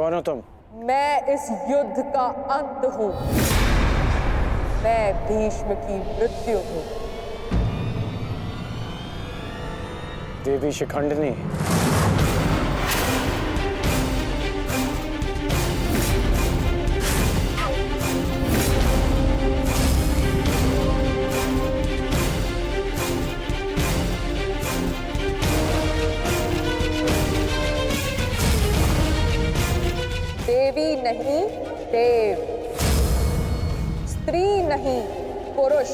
कौन हो तुम? मैं इस युद्ध का अंत हूं। मैं भीष्म की मृत्यु हूं। देवी शिखंडिनी। देवी नहीं, देव। स्त्री नहीं, पुरुष।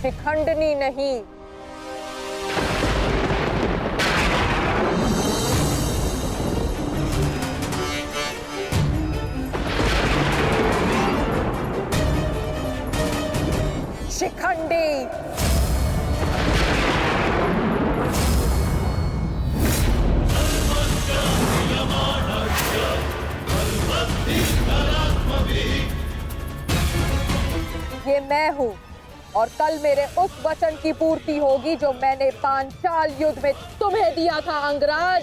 शिखंडिनी नहीं। शिखंडी। ये मैं हूं और कल मेरे उस वचन की पूर्ति होगी जो मैंने पांचाल युद्ध में तुम्हें दिया था अंगराज।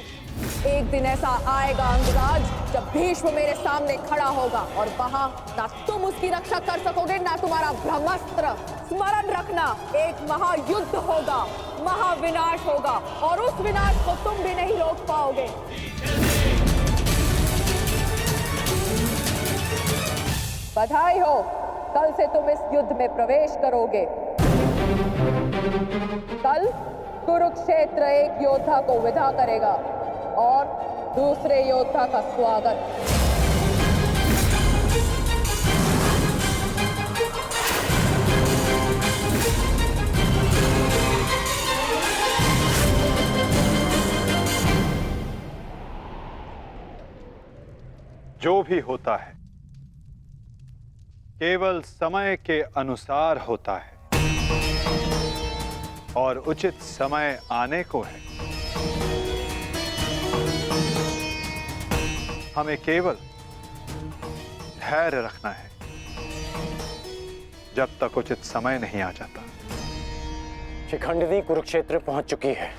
एक दिन ऐसा आएगा अंगराज जब भीष्म मेरे सामने खड़ा होगा और वहां ना तुम उसकी रक्षा कर सकोगे ना तुम्हारा ब्रह्मास्त्र। स्मरण रखना, एक महायुद्ध होगा, महाविनाश होगा और उस विनाश को तुम भी नहीं रोक पाओगे। बधाई हो, कल से तुम इस युद्ध में प्रवेश करोगे। कल कुरुक्षेत्र एक योद्धा को विदा करेगा और दूसरे योद्धा का स्वागत। जो भी होता है केवल समय के अनुसार होता है और उचित समय आने को है। हमें केवल धैर्य रखना है जब तक उचित समय नहीं आ जाता। शिखंडिनी कुरुक्षेत्र पहुंच चुकी है।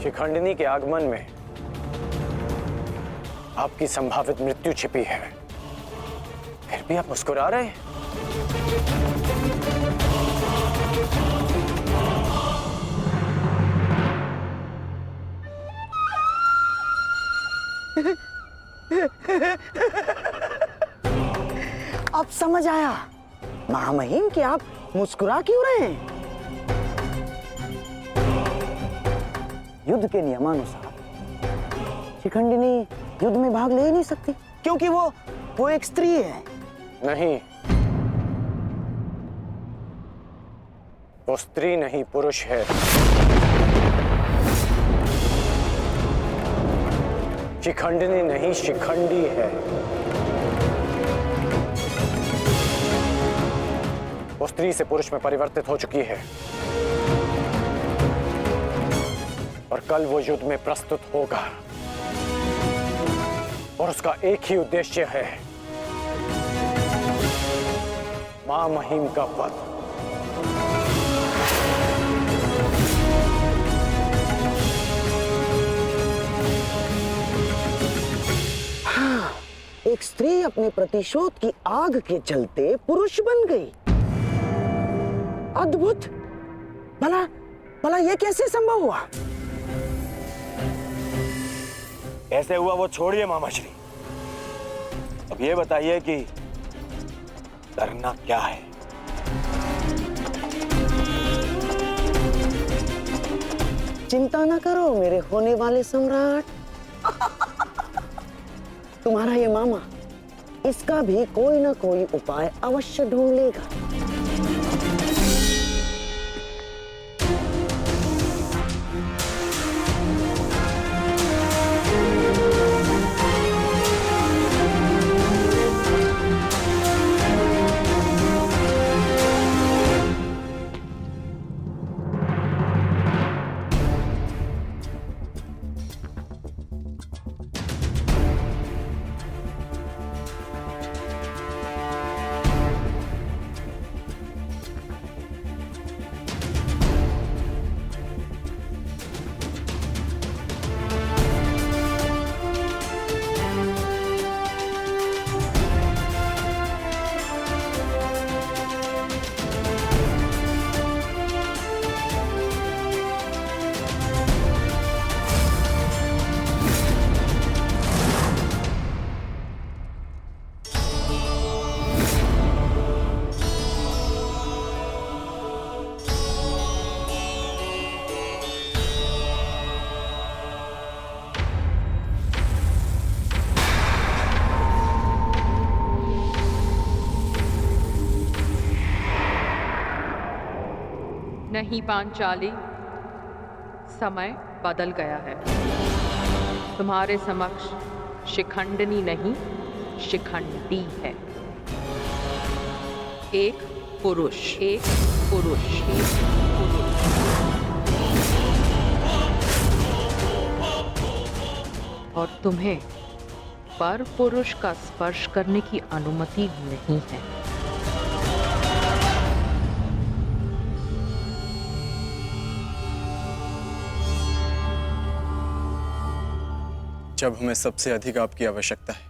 शिखंडिनी के आगमन में आपकी संभावित मृत्यु छिपी है, फिर भी आप मुस्कुरा रहे हैं। अब समझ आया महामहिम कि आप मुस्कुरा क्यों रहे हैं। युद्ध के नियमानुसार शिखंडिनी युद्ध में भाग ले ही नहीं सकती क्योंकि वो एक स्त्री है। नहीं, वो स्त्री नहीं पुरुष है। शिखंडिनी नहीं शिखंडी है। वो स्त्री से पुरुष में परिवर्तित हो चुकी है और कल वो युद्ध में प्रस्तुत होगा और उसका एक ही उद्देश्य है, मां महिम का वध। हाँ, एक स्त्री अपने प्रतिशोध की आग के चलते पुरुष बन गई। अद्भुत। भला ये कैसे संभव हुआ? ऐसे हुआ वो छोड़िए मामाश्री, अब ये बताइए कि करना क्या है। चिंता ना करो मेरे होने वाले सम्राट। तुम्हारा ये मामा इसका भी कोई ना कोई उपाय अवश्य ढूंढ लेगा। नहीं पांचाली, समय बदल गया है। तुम्हारे समक्ष शिखंडिनी नहीं, शिखंडी है। एक पुरुष, एक पुरुष, एक पुरुष। और तुम्हें पर पुरुष का स्पर्श करने की अनुमति नहीं है। जब हमें सबसे अधिक आपकी आवश्यकता है,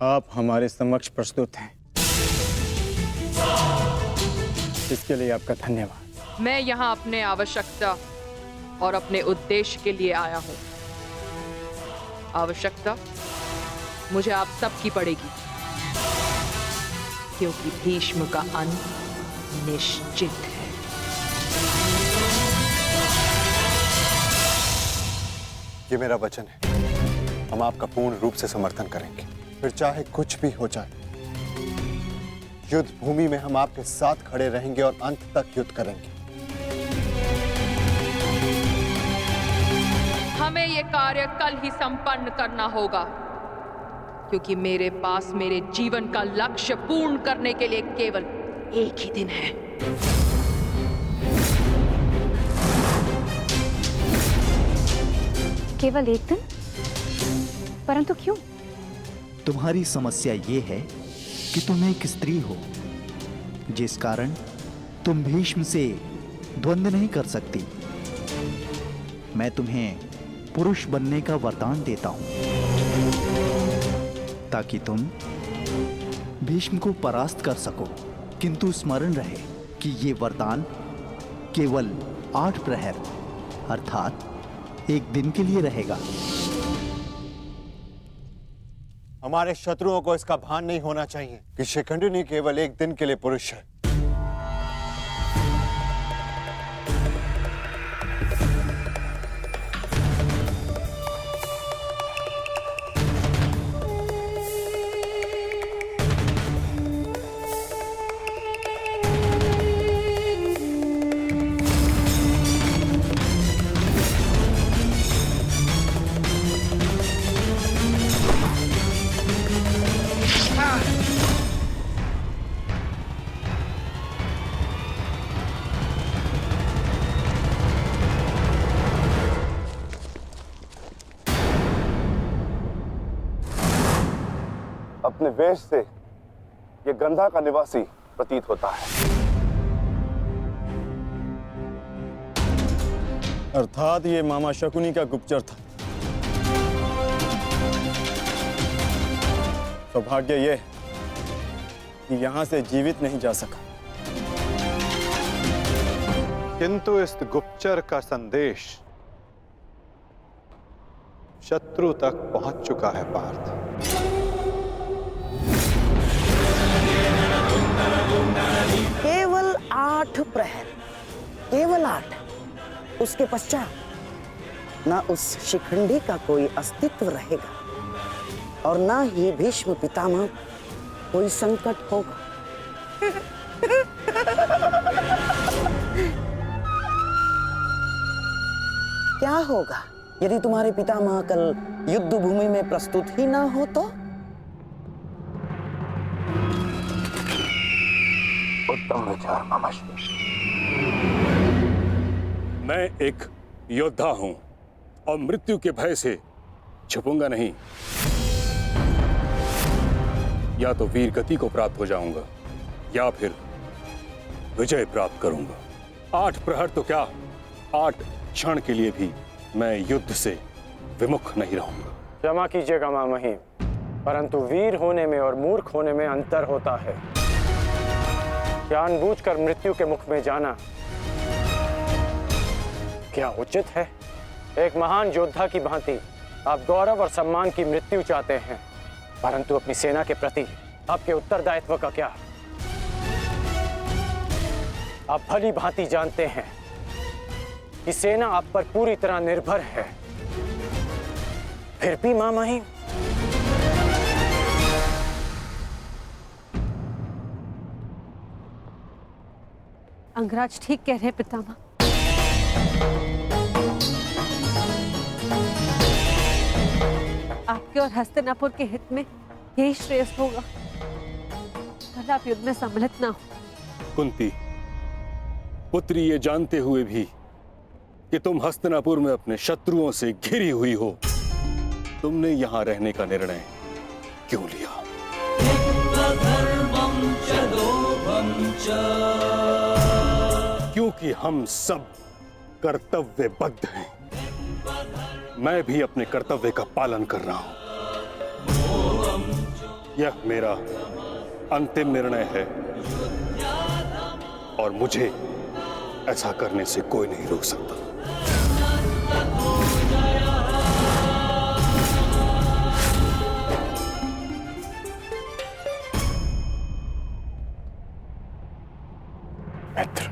आप हमारे समक्ष प्रस्तुत हैं। इसके लिए आपका धन्यवाद। मैं यहाँ अपने आवश्यकता और अपने उद्देश्य के लिए आया हूँ। आवश्यकता मुझे आप सबकी पड़ेगी, क्योंकि भीष्म का अंत निश्चित है। ये मेरा वचन है, हम आपका पूर्ण रूप से समर्थन करेंगे, फिर चाहे कुछ भी हो जाए। युद्ध भूमि में हम आपके साथ खड़े रहेंगे और अंत तक युद्ध करेंगे। हमें ये कार्य कल ही संपन्न करना होगा, क्योंकि मेरे पास मेरे जीवन का लक्ष्य पूर्ण करने के लिए केवल एक ही दिन है। केवल एक दिन? परंतु क्यों? तुम्हारी समस्या ये है कि तुम एक स्त्री हो, जिस कारण तुम भीष्म से द्वंद्व नहीं कर सकती। मैं तुम्हें पुरुष बनने का वरदान देता हूं, ताकि तुम भीष्म को परास्त कर सको। किंतु स्मरण रहे कि ये वरदान केवल 8 प्रहर अर्थात एक दिन के लिए रहेगा। हमारे शत्रुओं को इसका भान नहीं होना चाहिए कि शिखंडिनी केवल एक दिन के लिए पुरुष है। अपने वेश से ये गंधा का निवासी प्रतीत होता है। अर्थात ये मामा शकुनी का गुप्तचर था। सौभाग्य ये है कि यहां से जीवित नहीं जा सका। किंतु इस गुप्तचर का संदेश शत्रु तक पहुंच चुका है पार्थ। केवल 8 प्रहर, केवल 8। उसके पश्चात ना उस शिखंडी का कोई अस्तित्व रहेगा और ना ही भीष्म पितामह कोई संकट होगा। क्या होगा यदि तुम्हारे पितामह कल युद्ध भूमि में प्रस्तुत ही ना हो तो? उत्तम विचार मामाश्री। मैं एक योद्धा हूं और मृत्यु के भय से छुपूंगा नहीं। या तो वीर गति को प्राप्त हो जाऊंगा या फिर विजय प्राप्त करूंगा। 8 प्रहर तो क्या, 8 क्षण के लिए भी मैं युद्ध से विमुख नहीं रहूंगा। क्षमा कीजिएगा मामही, परंतु वीर होने में और मूर्ख होने में अंतर होता है। जानबूझकर मृत्यु के मुख में जाना क्या उचित है? एक महान योद्धा की भांति आप गौरव और सम्मान की मृत्यु चाहते हैं, परंतु अपनी सेना के प्रति आपके उत्तरदायित्व का क्या? आप भली भांति जानते हैं कि सेना आप पर पूरी तरह निर्भर है। फिर भी मामाही अंगराज ठीक कह रहे हैं पितामह। आपके और हस्तिनापुर के हित में यही श्रेष्ठ होगा। कल आप युद्ध में सम्मिलित ना हो। कुंती, पुत्री, ये जानते हुए भी कि तुम हस्तिनापुर में अपने शत्रुओं से घिरी हुई हो, तुमने यहां रहने का निर्णय क्यों लिया? क्योंकि हम सब कर्तव्यबद्ध हैं। मैं भी अपने कर्तव्य का पालन कर रहा हूं। यह मेरा अंतिम निर्णय है और मुझे ऐसा करने से कोई नहीं रोक सकता। मित्र,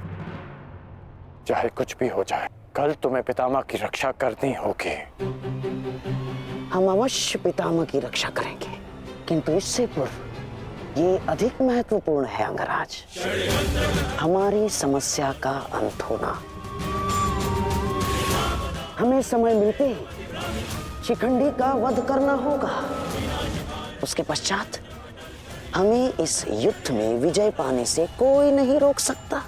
चाहे कुछ भी हो जाए, कल तुम्हें पितामह की रक्षा करनी होगी। हम अवश्य पितामह की रक्षा करेंगे, किंतु इससे पूर्व ये अधिक महत्वपूर्ण है अंगराज, हमारी समस्या का अंत होना। हमें समय मिलते ही शिखंडी का वध करना होगा। उसके पश्चात हमें इस युद्ध में विजय पाने से कोई नहीं रोक सकता।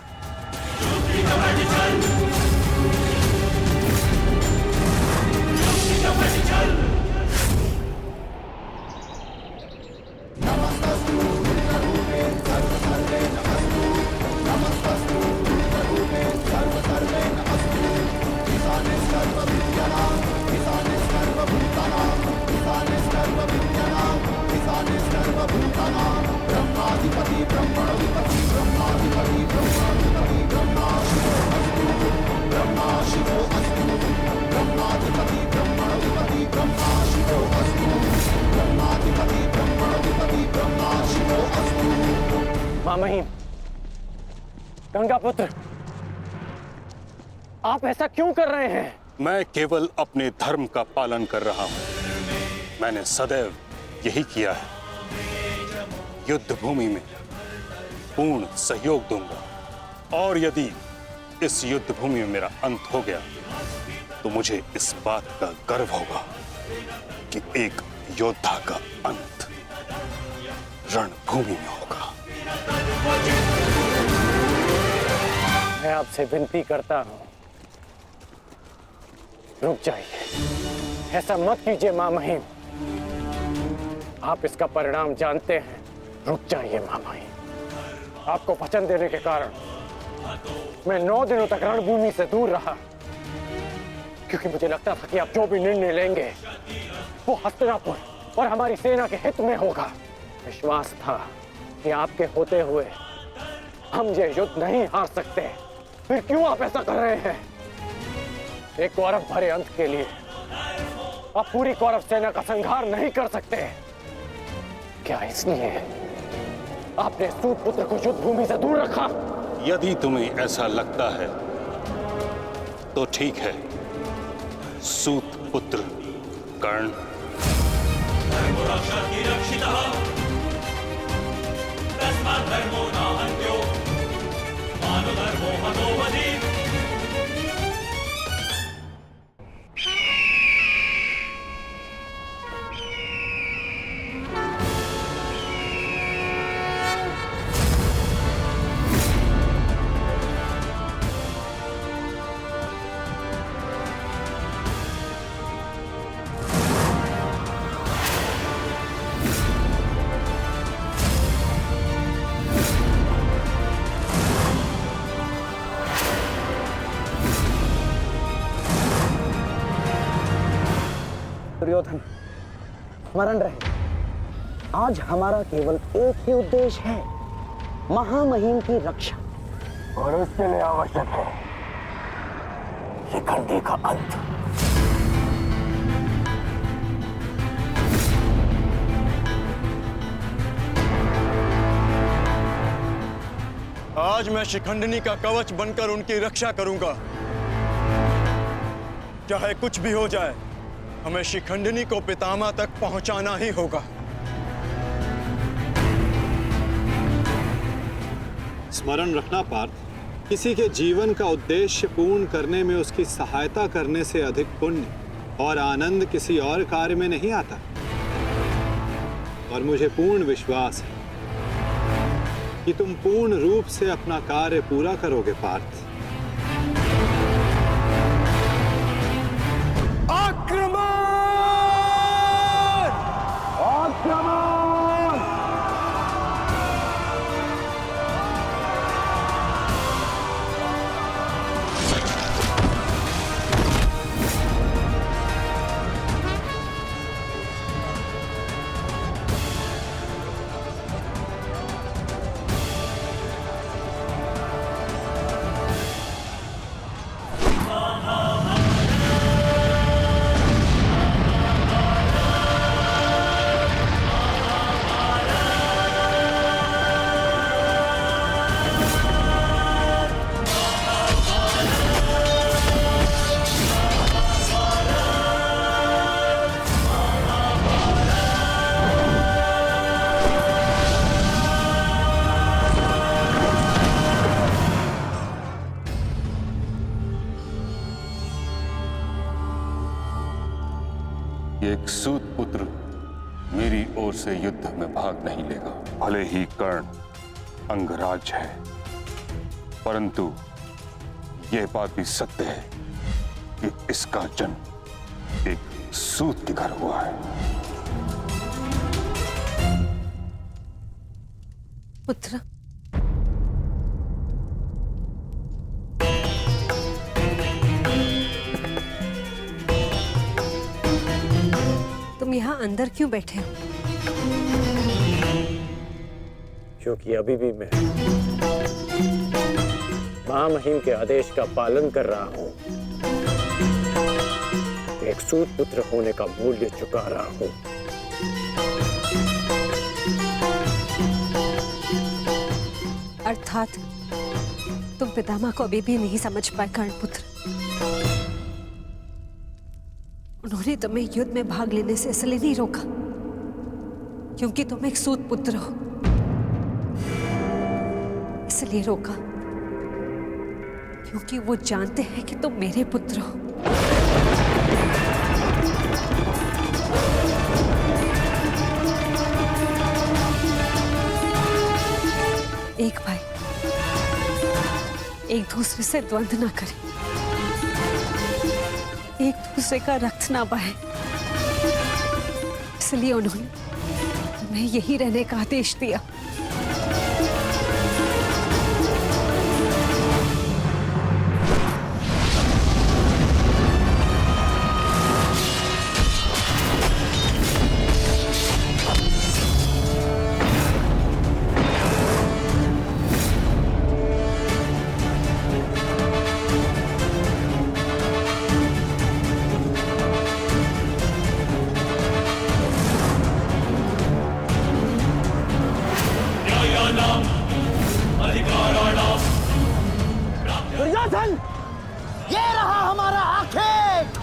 मामहिम, गंगापुत्र, आप ऐसा क्यों कर रहे हैं? मैं केवल अपने धर्म का पालन कर रहा हूं। मैंने सदैव यही किया है। युद्ध भूमि में पूर्ण सहयोग दूंगा और यदि इस युद्ध भूमि में मेरा अंत हो गया तो मुझे इस बात का गर्व होगा कि एक योद्धा का अंत रणभूमि में होगा। मैं आपसे विनती करता हूं, रुक जाइए। ऐसा मत कीजिए मामहिम। आप इसका परिणाम जानते हैं। रुक जाइए मामहिम। आपको वचन देने के कारण मैं 9 दिनों तक रणभूमि से दूर रहा, क्योंकि मुझे लगता था कि आप जो भी निर्णय लेंगे वो हस्तिनापुर और हमारी सेना के हित में होगा। विश्वास था कि आपके होते हुए हम ये युद्ध नहीं हार सकते। फिर क्यों आप ऐसा कर रहे हैं? एक कौरव भरे अंत के लिए आप पूरी कौरव सेना का संहार नहीं कर सकते। क्या इसलिए आपने सूत पुत्र को युद्ध भूमि से दूर रखा? यदि तुम्हें ऐसा लगता है तो ठीक है। सूत पुत्र कर्ण दुर्योधन, स्मरण रहे, आज हमारा केवल एक ही उद्देश्य है, महामहिम की रक्षा, और उसके लिए आवश्यक है शिखंडी का अंत। आज मैं शिखंडिनी का कवच बनकर उनकी रक्षा करूंगा। चाहे कुछ भी हो जाए, हमें शिखंडिनी को पितामह तक पहुंचाना ही होगा। स्मरण रखना पार्थ, किसी के जीवन का उद्देश्य पूर्ण करने में उसकी सहायता करने से अधिक पुण्य और आनंद किसी और कार्य में नहीं आता। और मुझे पूर्ण विश्वास है कि तुम पूर्ण रूप से अपना कार्य पूरा करोगे पार्थ। एक सूत पुत्र मेरी ओर से युद्ध में भाग नहीं लेगा। भले ही कर्ण अंगराज है, परंतु यह बात भी सत्य है कि इसका जन्म एक सूत के घर हुआ है। पुत्र, तुम यहाँ अंदर क्यों बैठे हो? क्योंकि अभी भी मैं महामहिम के आदेश का पालन कर रहा हूं। एक सूत पुत्र होने का मूल्य चुका रहा हूं। अर्थात तुम पितामह को अभी भी नहीं समझ पाए कर्णपुत्र। उन्होंने तुम्हें युद्ध में भाग लेने से इसलिए नहीं रोका क्योंकि तुम एक सूत पुत्र हो, इसलिए रोका क्योंकि वो जानते हैं कि तुम मेरे पुत्र हो। एक भाई एक दूसरे से द्वंद्व ना करे, एक दूसरे का रक्त ना बहे, इसलिए उन्होंने तुम्हें यही रहने का आदेश दिया। दुर्योधन, ये रहा हमारा आखेट।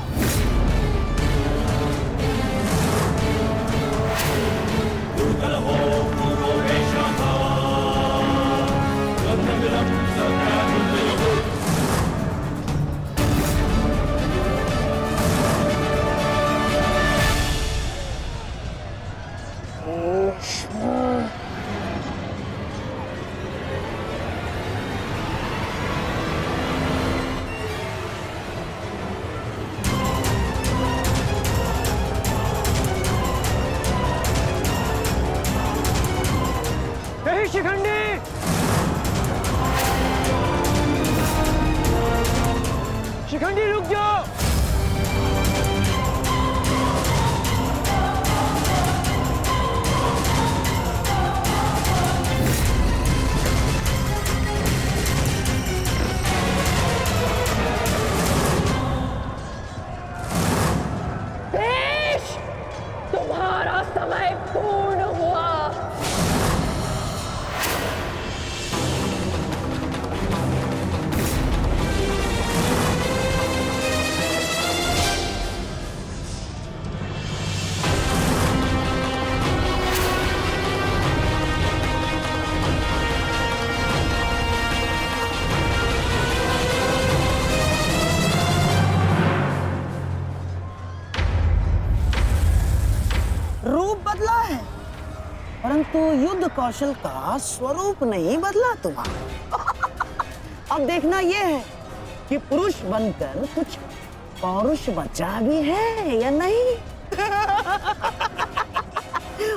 शिखंडी, शिखंडी रुक जाओ। भीष्म, तुम्हारा समय पूर्ण हुआ। कौशल का स्वरूप नहीं बदला तुम्हारा। अब देखना यह है कि पुरुष बनकर कुछ पौरुष बचा भी है या नहीं।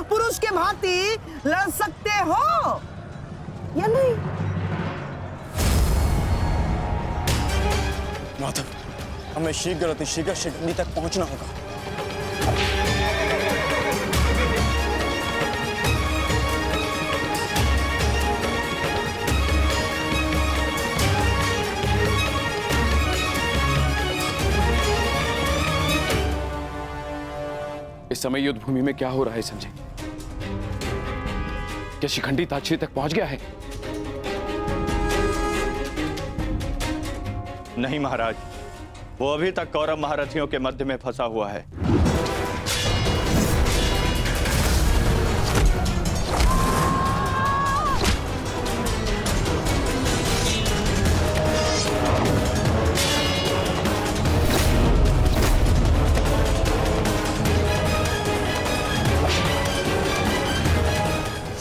पुरुष के भांति लड़ सकते हो या नहीं। माधव, हमें शीघ्र अतिशीघ्र शिखंडी तक पहुंचना होगा। इस समय युद्ध भूमि में क्या हो रहा है संजय? क्या शिखंडी ताक्षरी तक पहुंच गया है? नहीं महाराज, वो अभी तक कौरव महारथियों के मध्य में फंसा हुआ है।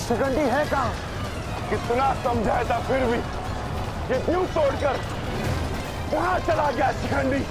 शिखंडी है कहां? कितना समझाया था फिर भी ये न्यू तोड़कर कहां चला गया शिखंडी?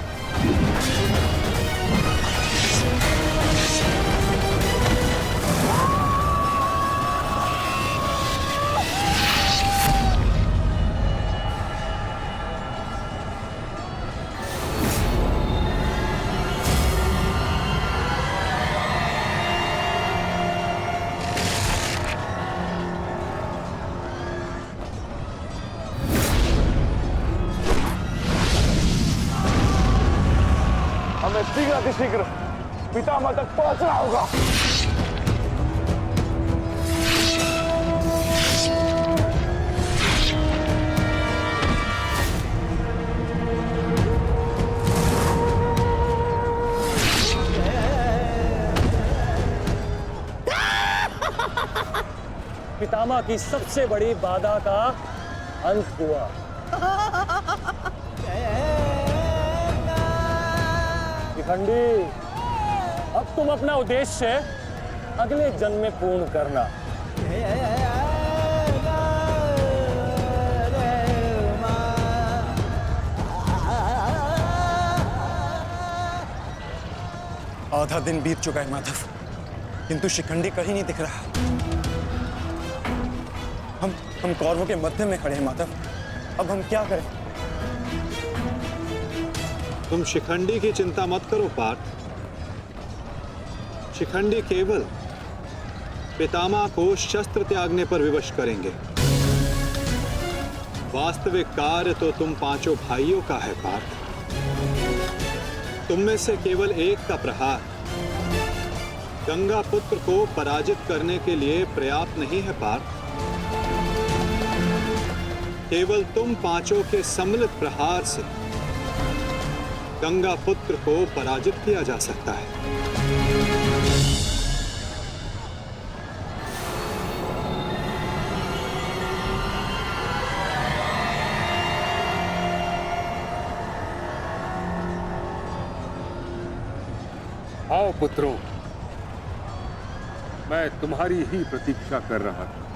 हमें शीघ्र शीघ्र पितामह तक पहुंचना होगा। पितामह की सबसे बड़ी बाधा का अंत हुआ। शिखंडी, अब तुम अपना उद्देश्य अगले जन्म में पूर्ण करना। आधा दिन बीत चुका है माधव, किंतु शिखंडी कहीं नहीं दिख रहा। हम कौरवों के मध्य में खड़े हैं माधव, अब हम क्या करें? तुम शिखंडी की चिंता मत करो पार्थ। शिखंडी केवल पितामह को शस्त्र त्यागने पर विवश करेंगे। वास्तविक कार्य तो तुम पांचों भाइयों का है पार्थ। तुम में से केवल एक का प्रहार गंगा पुत्र को पराजित करने के लिए पर्याप्त नहीं है पार्थ। केवल तुम पांचों के सम्मिलित प्रहार से गंगा पुत्र को पराजित किया जा सकता है। आओ पुत्रों, मैं तुम्हारी ही प्रतीक्षा कर रहा था।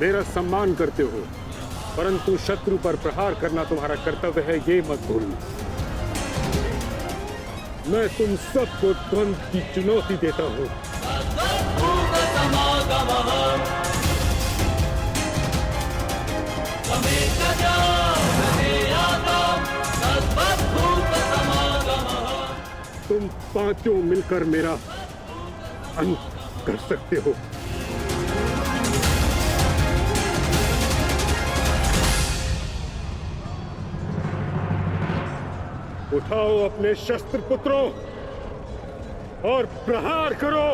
मेरा सम्मान करते हो, परंतु शत्रु पर प्रहार करना तुम्हारा कर्तव्य है, ये मत भूलना। मैं तुम सबको द्वंद्व की चुनौती देता हूं। तुम पांचों मिलकर मेरा अंत कर सकते हो। उठाओ अपने शस्त्र पुत्रों और प्रहार करो।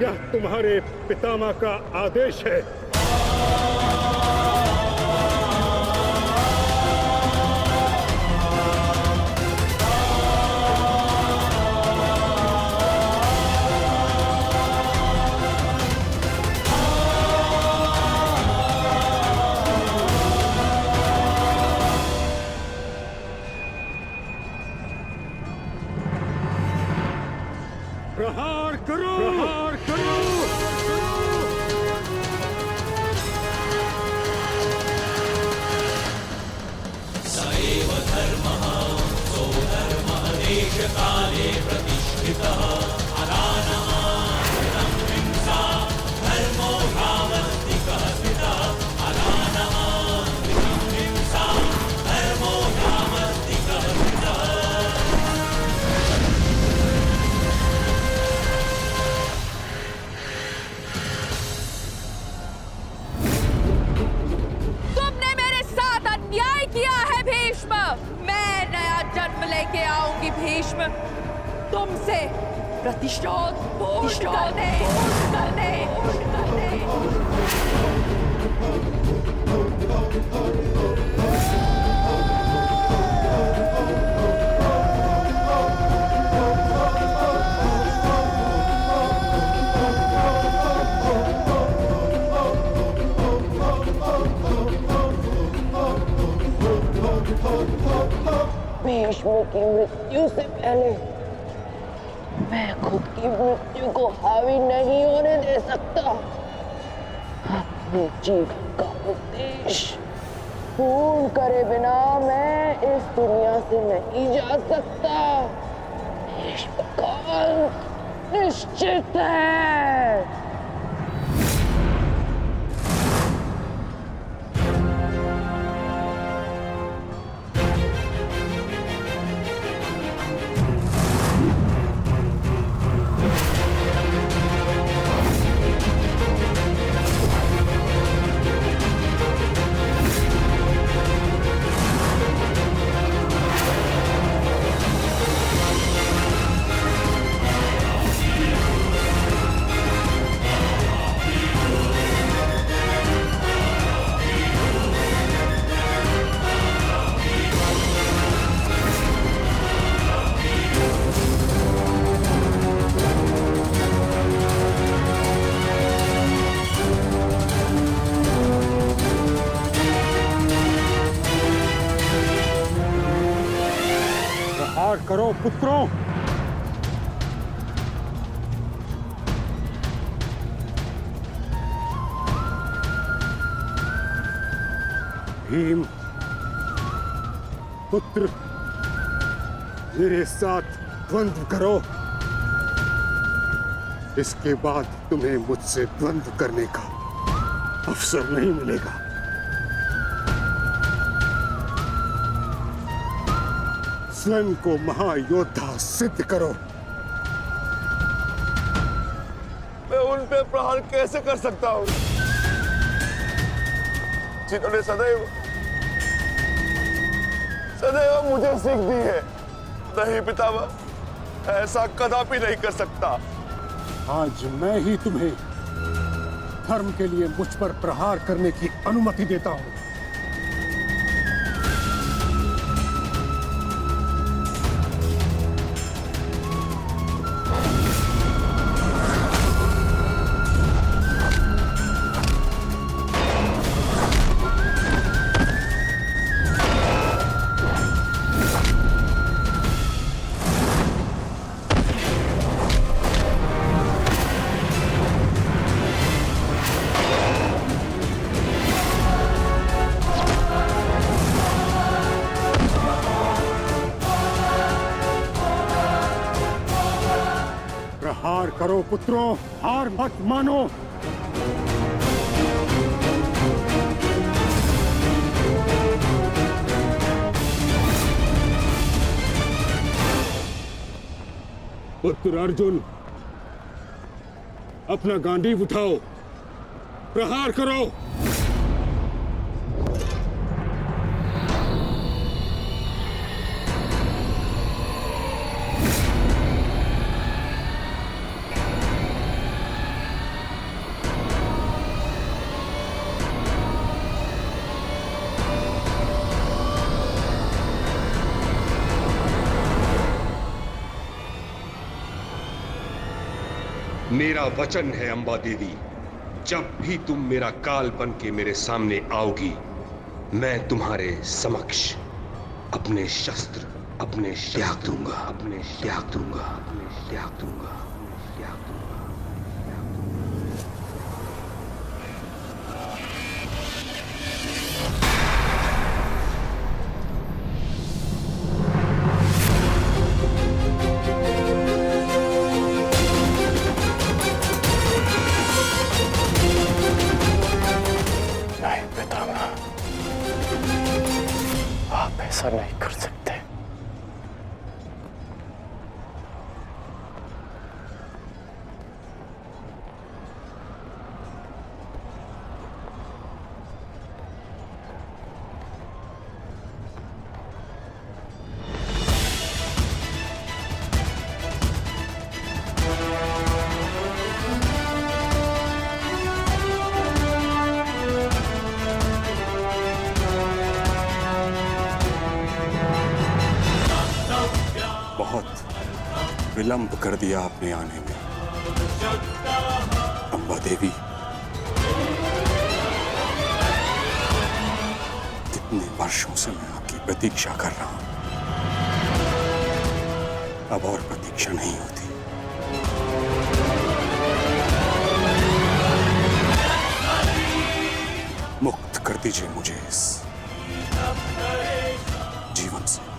यह तुम्हारे पितामह का आदेश है। मिलने आऊंगी भीष्म, तुमसे प्रतिशोध पूर्ण करने। भीष्म की मृत्यु से पहले मैं खुद की मृत्यु को हावी नहीं होने दे सकता। अपने जीवन का उद्देश्य पूर्ण करे बिना मैं इस दुनिया से नहीं जा सकता। भीष्म का अंत निश्चित है। करो पुत्रों। भीम पुत्र, मेरे साथ द्वंद्व करो। इसके बाद तुम्हें मुझसे द्वंद्व करने का अवसर नहीं मिलेगा। स्वयं को महायोद्धा सिद्ध करो। मैं उन पे प्रहार कैसे कर सकता हूं जिन्होंने सदैव मुझे सीख दी है? नहीं पितामह, ऐसा कदापि नहीं कर सकता। आज मैं ही तुम्हें धर्म के लिए मुझ पर प्रहार करने की अनुमति देता हूं। प्रहार करो पुत्रों, हार मत मानो। पुत्र अर्जुन, अपना गांडीव उठाओ, प्रहार करो। मेरा वचन है अंबा देवी, जब भी तुम मेरा काल बन के मेरे सामने आओगी, मैं तुम्हारे समक्ष अपने शस्त्र त्याग दूंगा, त्याग दूंगा। ऐसा नहीं कर सकते। विलंब कर दिया आपने आने में। अम्बा देवी, कितने वर्षों से मैं आपकी प्रतीक्षा कर रहा हूं। अब और प्रतीक्षा नहीं होती। मुक्त कर दीजिए मुझे इस जीवन से।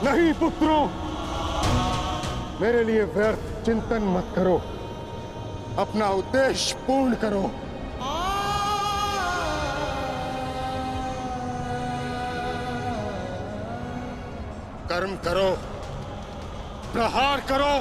नहीं पुत्रों, मेरे लिए व्यर्थ चिंतन मत करो, अपना उद्देश्य पूर्ण करो। कर्म करो, प्रहार करो।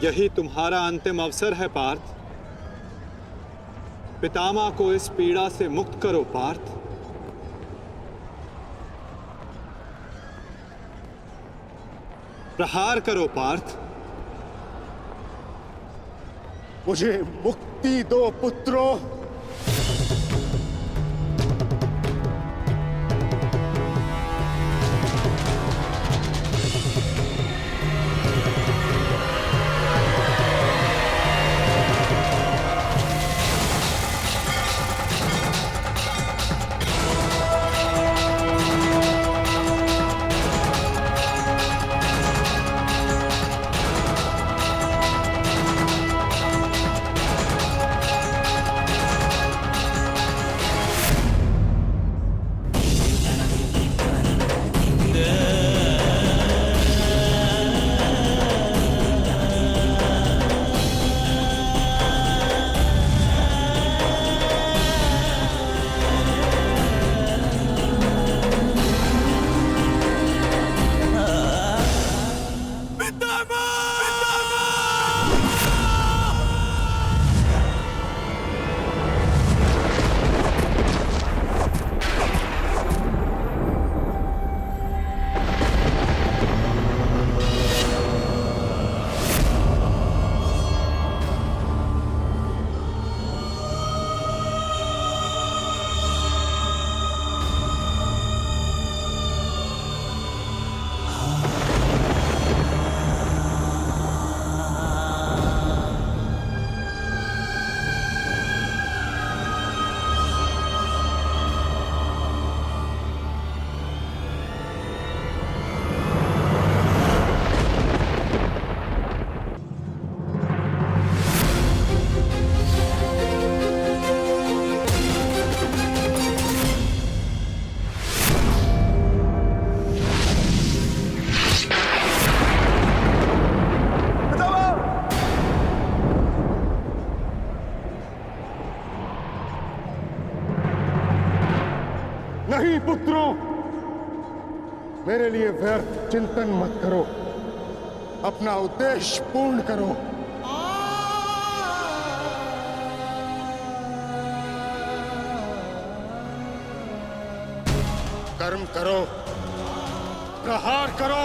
यही तुम्हारा अंतिम अवसर है पार्थ। पितामह को इस पीड़ा से मुक्त करो पार्थ। प्रहार करो पार्थ। मुझे मुक्ति दो पुत्रों। क्षत्रिय पुत्रों, मेरे लिए व्यर्थ चिंतन मत करो, अपना उद्देश्य पूर्ण करो। कर्म करो, प्रहार करो।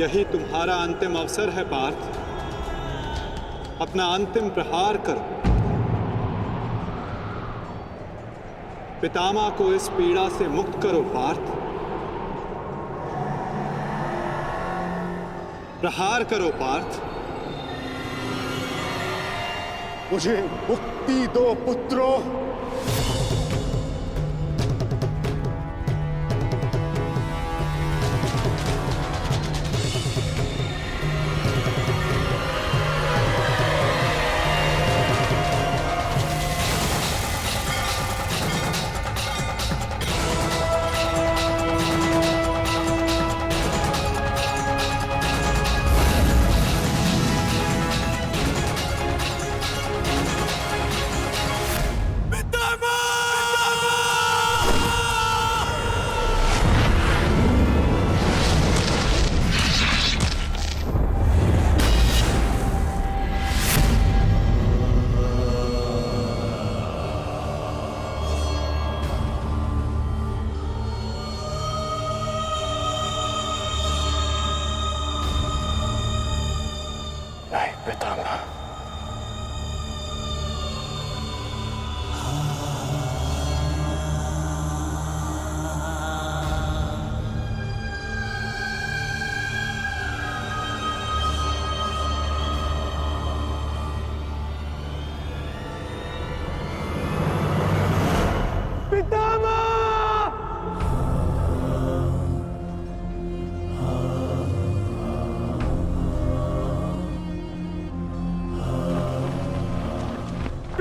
यही तुम्हारा अंतिम अवसर है पार्थ। अपना अंतिम प्रहार करो। पितामह को इस पीड़ा से मुक्त करो पार्थ। प्रहार करो पार्थ। मुझे मुक्ति दो पुत्रों। पितामह!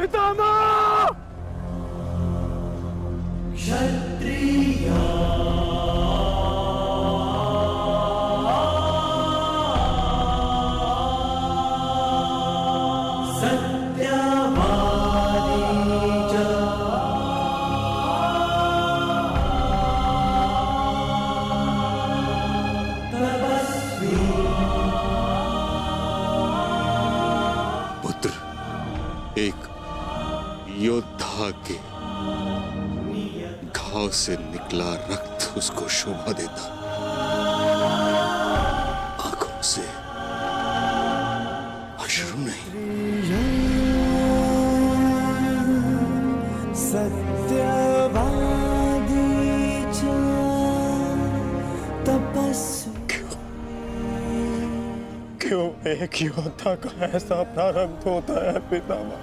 पितामह! पुत्र, एक योद्धा के घाव से निकला रक्त उसको शोभा देता, आंखों से अश्रु नहीं। क्यों एक योद्धा का ऐसा प्रारब्ध होता है पितामह?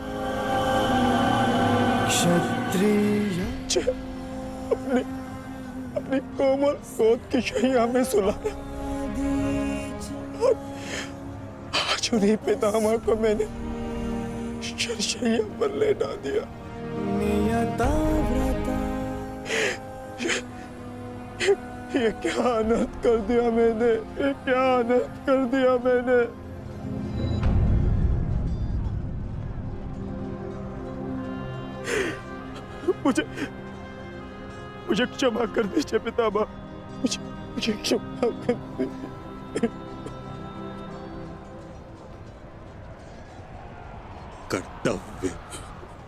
क्षत्रिय अपनी कोमल गोद की शैया में सुलाया और आज उन्हीं पितामह को मैंने शैया पर लेटा दिया। ये क्या अनर्थ कर दिया मैंने, ये क्या अनर्थ कर दिया मैंने। मुझे क्षमा कर दीजिए पितामह, मुझे क्षमा कर दीजिए। कर्तव्य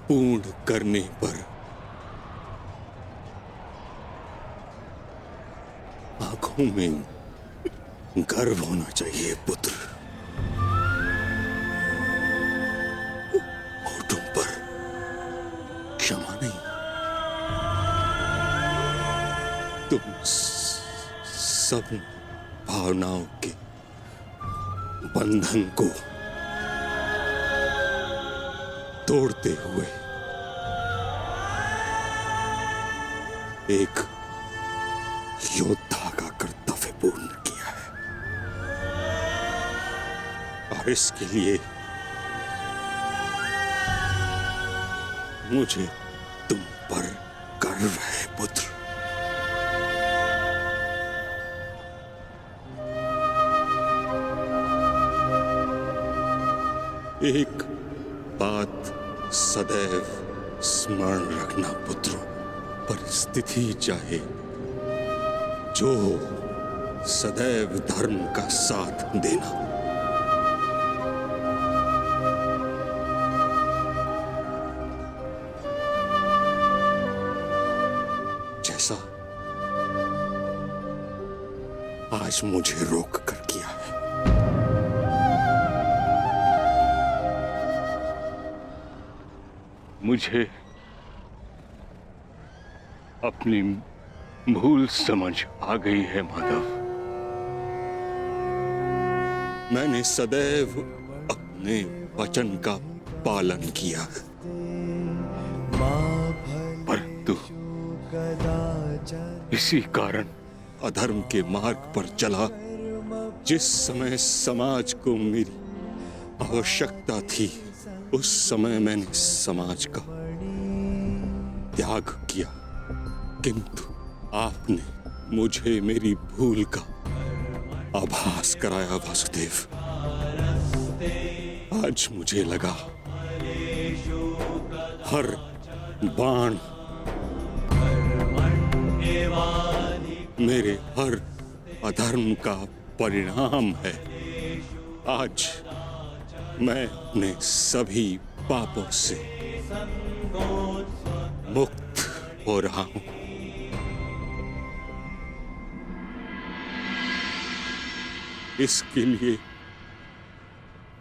पूर्ण करने पर आंखों में गर्व होना चाहिए पुत्र। होठों पर क्षमा नहीं। तुम सब भावनाओं के बंधन को तोड़ते हुए एक योद्धा का कर्तव्य पूर्ण किया है, और इसके लिए मुझे तुम पर गर्व है पुत्र। एक बात सदैव स्मरण रखना पुत्रों, परिस्थिति चाहे जो सदैव धर्म का साथ देना। जैसा आज मुझे रोक कर किया है। मुझे अपनी भूल समझ आ गई है माधव। मैंने सदैव अपने वचन का पालन किया है, परंतु इसी कारण अधर्म के मार्ग पर चला। जिस समय समाज को मेरी आवश्यकता थी, उस समय मैंने समाज का त्याग किया, किंतु आपने मुझे मेरी भूल का आभास कराया वासुदेव। आज मुझे लगा हर बाण मेरे हर अधर्म का परिणाम है। आज मैं अपने सभी पापों से मुक्त हो रहा हूं। इसके लिए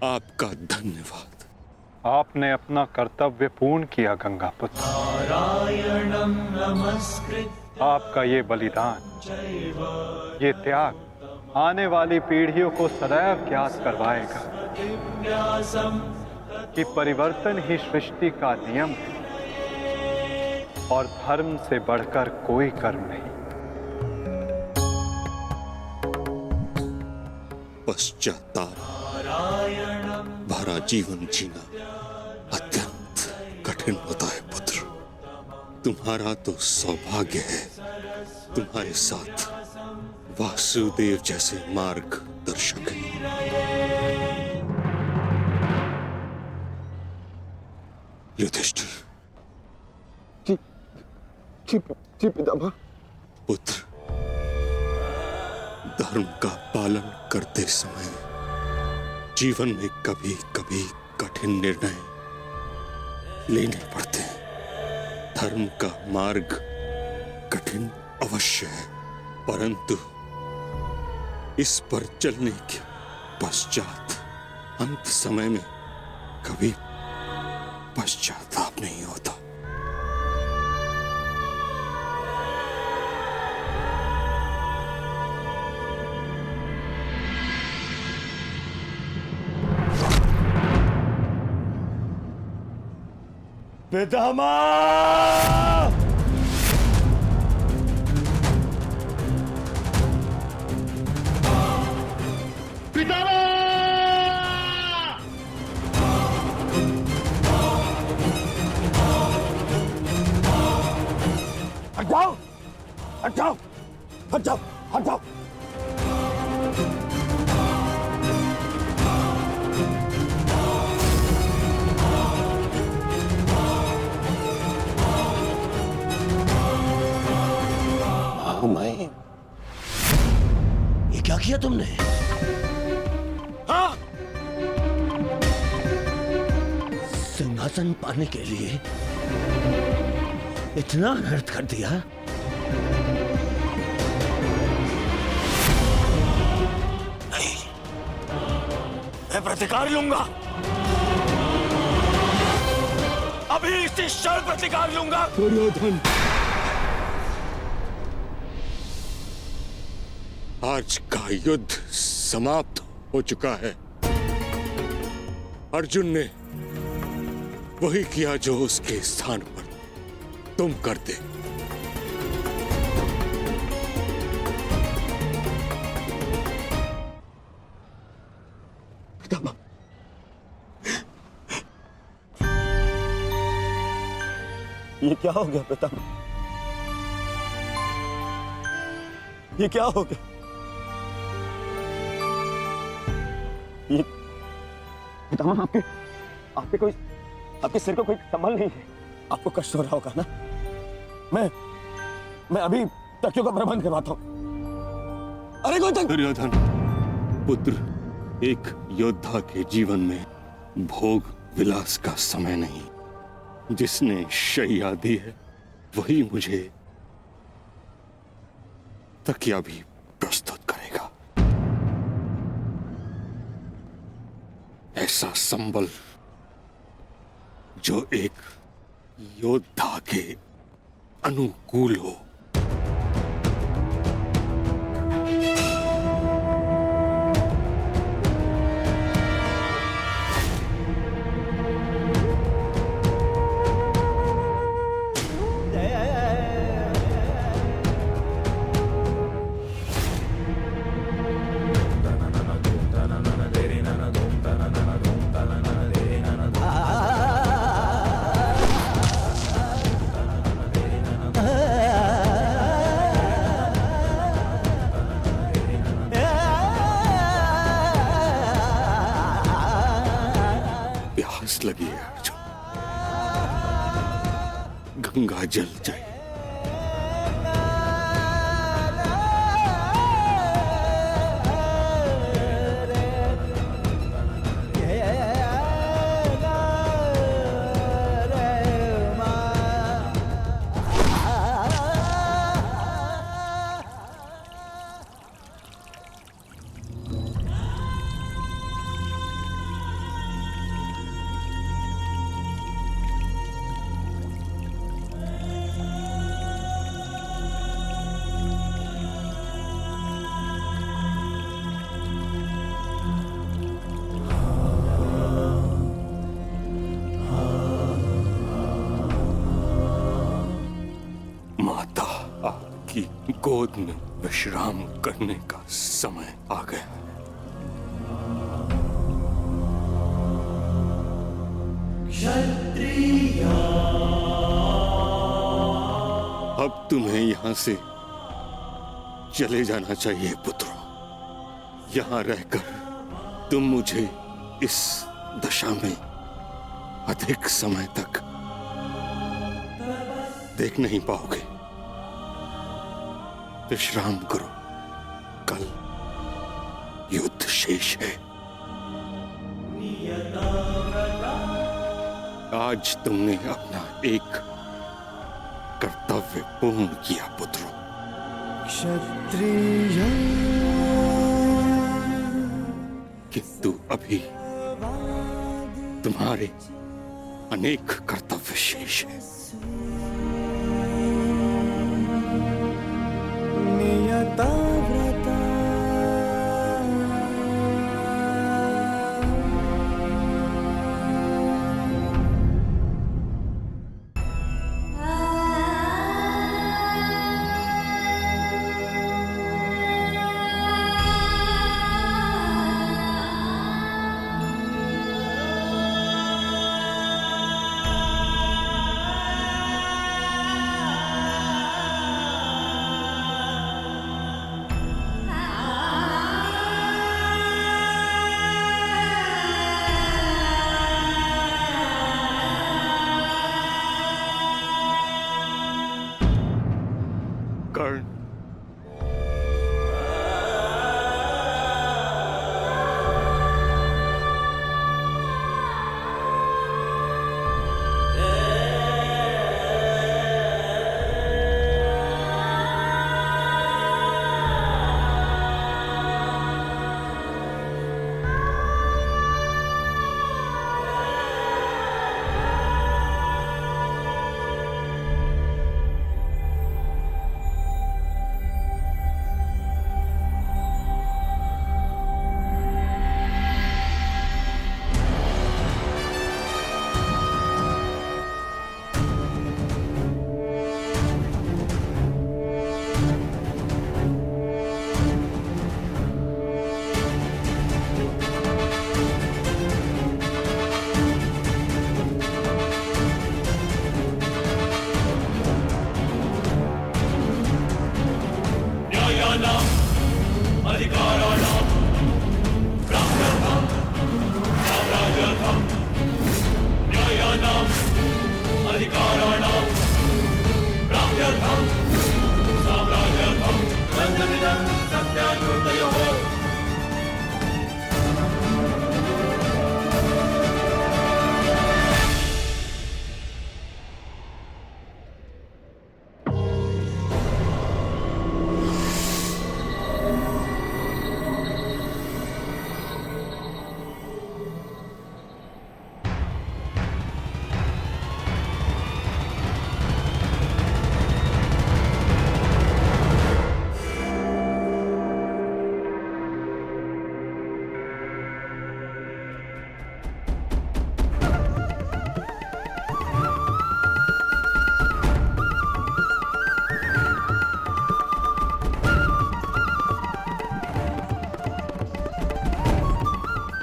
आपका धन्यवाद। आपने अपना कर्तव्य पूर्ण किया गंगापुत्र। आपका ये बलिदान, ये त्याग आने वाली पीढ़ियों को सदैव ज्ञात करवाएगा कि परिवर्तन ही सृष्टि का नियम है और धर्म से बढ़कर कोई कर्म नहीं। पश्चाताप भरा जीवन जीना अत्यंत कठिन होता है पुत्र। तुम्हारा तो सौभाग्य है, तुम्हारे साथ वासुदेव जैसे मार्गदर्शक हैं। युधिष्ठिर। जी पितामह। पुत्र, धर्म का पालन करते समय जीवन में कभी कभी कठिन निर्णय लेने पड़ते हैं। धर्म का मार्ग कठिन अवश्य है, परंतु इस पर चलने के पश्चात अंत समय में कभी पश्चाताप नहीं होता। पितामह! हट जाओ, हट जाओ, हट जाओ, हट जाओ। मैं ये क्या किया तुमने? हाँ? सिंहासन पाने के लिए इतना अनर्थ कर दिया? नहीं, मैं प्रतिकार लूंगा। अभी इसी क्षण प्रतिकार लूंगा। दुर्योधन, आज का युद्ध समाप्त हो चुका है। अर्जुन ने वही किया जो उसके स्थान पर तुम करते। ये क्या हो गया पितामह? ये क्या हो गया? ये पितामह, आपके सिर को कोई संभल नहीं है। आपको कष्ट हो रहा होगा ना? मैं अभी तकियों का प्रबंध करवाता हूं। अरे कोई तक... दुर्योधन पुत्र, एक योद्धा के जीवन में भोग विलास का समय नहीं। जिसने शैया दी है वही मुझे तकिया भी प्रस्तुत करेगा। ऐसा संबल जो एक योद्धा के अनुकूल हो। लगी है अर्जुन, गंगा जल जाए। गोद में विश्राम करने का समय आ गया। क्षत्रिय अब तुम्हें यहां से चले जाना चाहिए पुत्रों। यहां रहकर तुम मुझे इस दशा में अधिक समय तक देख नहीं पाओगे। विश्राम करो, कल युद्ध शेष है। आज तुमने अपना एक कर्तव्य पूर्ण किया पुत्रों। क्षत्रिय किंतु अभी तुम्हारे अनेक कर्तव्य शेष हैं। नियता व्रता कर्ण,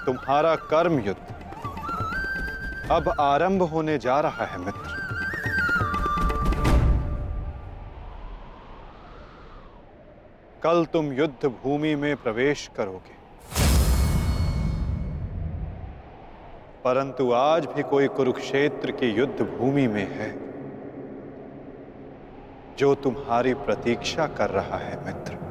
तुम्हारा कर्म युद्ध अब आरंभ होने जा रहा है मित्र। कल तुम युद्ध भूमि में प्रवेश करोगे, परंतु आज भी कोई कुरुक्षेत्र की युद्ध भूमि में है जो तुम्हारी प्रतीक्षा कर रहा है मित्र।